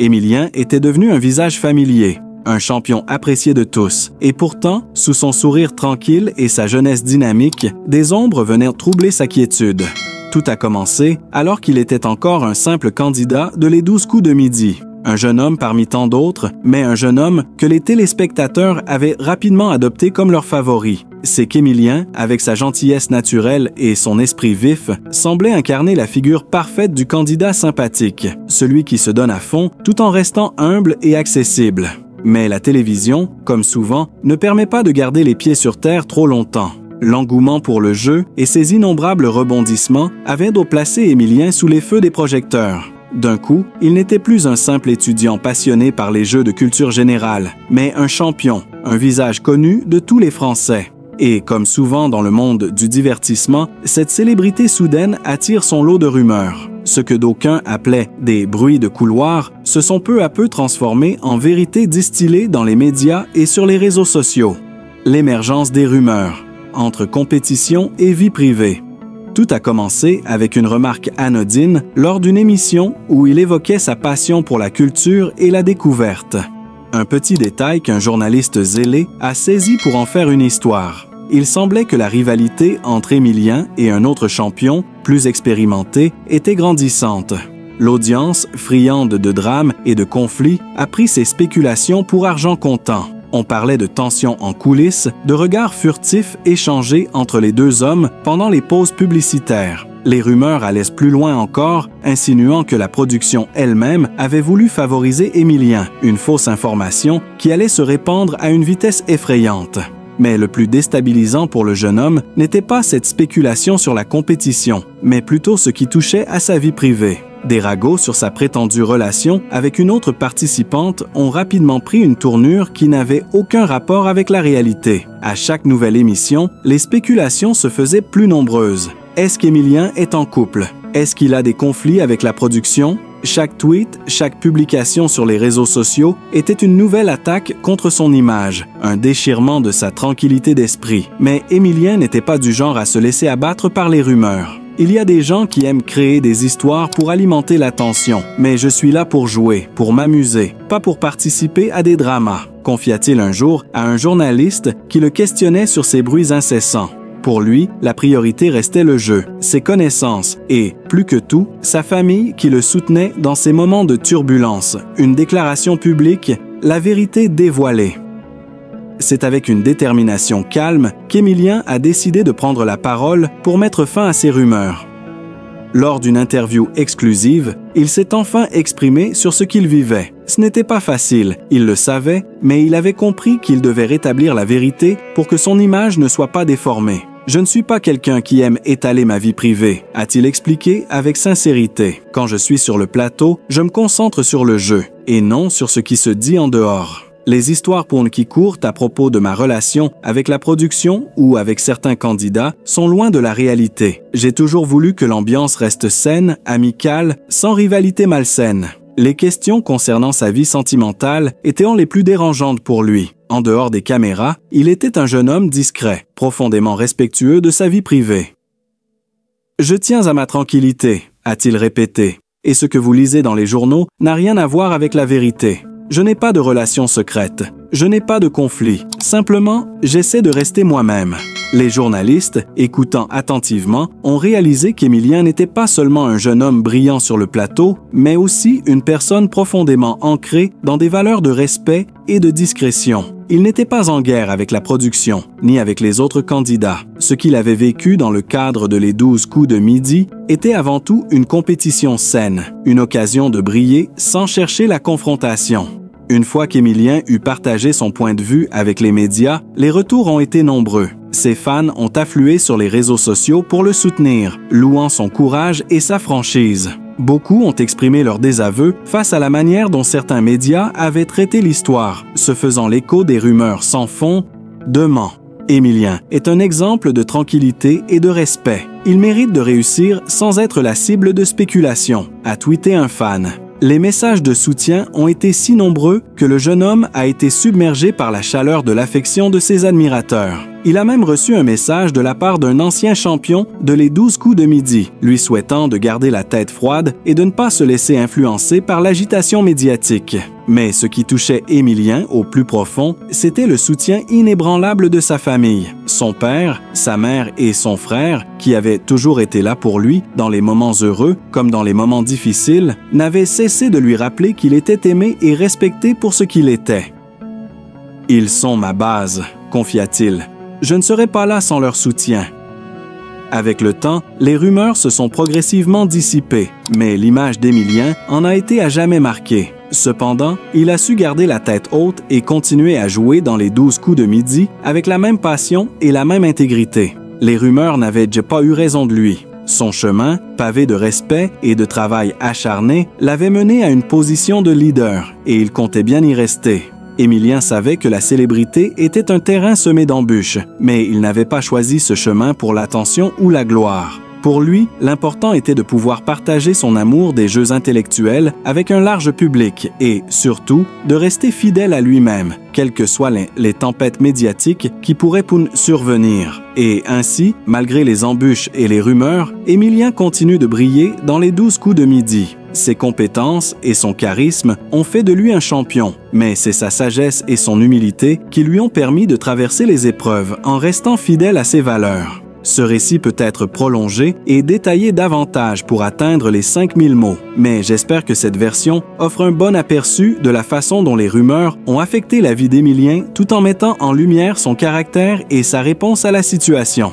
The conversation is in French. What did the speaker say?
Émilien était devenu un visage familier, un champion apprécié de tous, et pourtant, sous son sourire tranquille et sa jeunesse dynamique, des ombres venaient troubler sa quiétude. Tout a commencé alors qu'il était encore un simple candidat de Les 12 coups de midi. Un jeune homme parmi tant d'autres, mais un jeune homme que les téléspectateurs avaient rapidement adopté comme leur favori. C'est qu'Émilien, avec sa gentillesse naturelle et son esprit vif, semblait incarner la figure parfaite du candidat sympathique, celui qui se donne à fond tout en restant humble et accessible. Mais la télévision, comme souvent, ne permet pas de garder les pieds sur terre trop longtemps. L'engouement pour le jeu et ses innombrables rebondissements avaient placé Émilien sous les feux des projecteurs. D'un coup, il n'était plus un simple étudiant passionné par les jeux de culture générale, mais un champion, un visage connu de tous les Français. Et comme souvent dans le monde du divertissement, cette célébrité soudaine attire son lot de rumeurs. Ce que d'aucuns appelaient des bruits de couloir se sont peu à peu transformés en vérités distillées dans les médias et sur les réseaux sociaux. L'émergence des rumeurs, entre compétition et vie privée. Tout a commencé avec une remarque anodine lors d'une émission où il évoquait sa passion pour la culture et la découverte. Un petit détail qu'un journaliste zélé a saisi pour en faire une histoire. Il semblait que la rivalité entre Émilien et un autre champion, plus expérimenté, était grandissante. L'audience, friande de drames et de conflits, a pris ces spéculations pour argent comptant. On parlait de tensions en coulisses, de regards furtifs échangés entre les deux hommes pendant les pauses publicitaires. Les rumeurs allaient plus loin encore, insinuant que la production elle-même avait voulu favoriser Émilien, une fausse information qui allait se répandre à une vitesse effrayante. Mais le plus déstabilisant pour le jeune homme n'était pas cette spéculation sur la compétition, mais plutôt ce qui touchait à sa vie privée. Des ragots sur sa prétendue relation avec une autre participante ont rapidement pris une tournure qui n'avait aucun rapport avec la réalité. À chaque nouvelle émission, les spéculations se faisaient plus nombreuses. Est-ce qu'Émilien est en couple? Est-ce qu'il a des conflits avec la production? Chaque tweet, chaque publication sur les réseaux sociaux était une nouvelle attaque contre son image, un déchirement de sa tranquillité d'esprit. Mais Émilien n'était pas du genre à se laisser abattre par les rumeurs. Il y a des gens qui aiment créer des histoires pour alimenter l'attention, mais je suis là pour jouer, pour m'amuser, pas pour participer à des dramas, confia-t-il un jour à un journaliste qui le questionnait sur ses bruits incessants. Pour lui, la priorité restait le jeu, ses connaissances et, plus que tout, sa famille qui le soutenait dans ces moments de turbulence. Une déclaration publique, la vérité dévoilée. C'est avec une détermination calme qu'Émilien a décidé de prendre la parole pour mettre fin à ces rumeurs. Lors d'une interview exclusive, il s'est enfin exprimé sur ce qu'il vivait. Ce n'était pas facile, il le savait, mais il avait compris qu'il devait rétablir la vérité pour que son image ne soit pas déformée. « Je ne suis pas quelqu'un qui aime étaler ma vie privée », a-t-il expliqué avec sincérité. « Quand je suis sur le plateau, je me concentre sur le jeu et non sur ce qui se dit en dehors. » Les histoires pour qui courent à propos de ma relation avec la production ou avec certains candidats sont loin de la réalité. J'ai toujours voulu que l'ambiance reste saine, amicale, sans rivalité malsaine. Les questions concernant sa vie sentimentale étaient les plus dérangeantes pour lui. En dehors des caméras, il était un jeune homme discret, profondément respectueux de sa vie privée. « Je tiens à ma tranquillité », a-t-il répété, « et ce que vous lisez dans les journaux n'a rien à voir avec la vérité. Je n'ai pas de relation secrète, je n'ai pas de conflit. Simplement, j'essaie de rester moi-même. » Les journalistes, écoutant attentivement, ont réalisé qu'Émilien n'était pas seulement un jeune homme brillant sur le plateau, mais aussi une personne profondément ancrée dans des valeurs de respect et de discrétion. Il n'était pas en guerre avec la production, ni avec les autres candidats. Ce qu'il avait vécu dans le cadre de Les 12 coups de midi était avant tout une compétition saine, une occasion de briller sans chercher la confrontation. Une fois qu'Émilien eut partagé son point de vue avec les médias, les retours ont été nombreux. Ses fans ont afflué sur les réseaux sociaux pour le soutenir, louant son courage et sa franchise. Beaucoup ont exprimé leur désaveu face à la manière dont certains médias avaient traité l'histoire, se faisant l'écho des rumeurs sans fond de ment. Émilien est un exemple de tranquillité et de respect. Il mérite de réussir sans être la cible de spéculation, a tweeté un fan. Les messages de soutien ont été si nombreux que le jeune homme a été submergé par la chaleur de l'affection de ses admirateurs. Il a même reçu un message de la part d'un ancien champion de les 12 coups de midi, lui souhaitant de garder la tête froide et de ne pas se laisser influencer par l'agitation médiatique. Mais ce qui touchait Émilien au plus profond, c'était le soutien inébranlable de sa famille. Son père, sa mère et son frère, qui avaient toujours été là pour lui dans les moments heureux comme dans les moments difficiles, n'avaient cessé de lui rappeler qu'il était aimé et respecté pour ce qu'il était. « Ils sont ma base », confia-t-il. « Je ne serai pas là sans leur soutien. » Avec le temps, les rumeurs se sont progressivement dissipées, mais l'image d'Émilien en a été à jamais marquée. Cependant, il a su garder la tête haute et continuer à jouer dans les 12 coups de midi avec la même passion et la même intégrité. Les rumeurs n'avaient pas eu raison de lui. Son chemin, pavé de respect et de travail acharné, l'avait mené à une position de leader, et il comptait bien y rester. Émilien savait que la célébrité était un terrain semé d'embûches, mais il n'avait pas choisi ce chemin pour l'attention ou la gloire. Pour lui, l'important était de pouvoir partager son amour des jeux intellectuels avec un large public et, surtout, de rester fidèle à lui-même, quelles que soient les tempêtes médiatiques qui pourraient survenir. Et ainsi, malgré les embûches et les rumeurs, Émilien continue de briller dans les 12 coups de midi. Ses compétences et son charisme ont fait de lui un champion, mais c'est sa sagesse et son humilité qui lui ont permis de traverser les épreuves en restant fidèle à ses valeurs. Ce récit peut être prolongé et détaillé davantage pour atteindre les 5000 mots, mais j'espère que cette version offre un bon aperçu de la façon dont les rumeurs ont affecté la vie d'Émilien tout en mettant en lumière son caractère et sa réponse à la situation.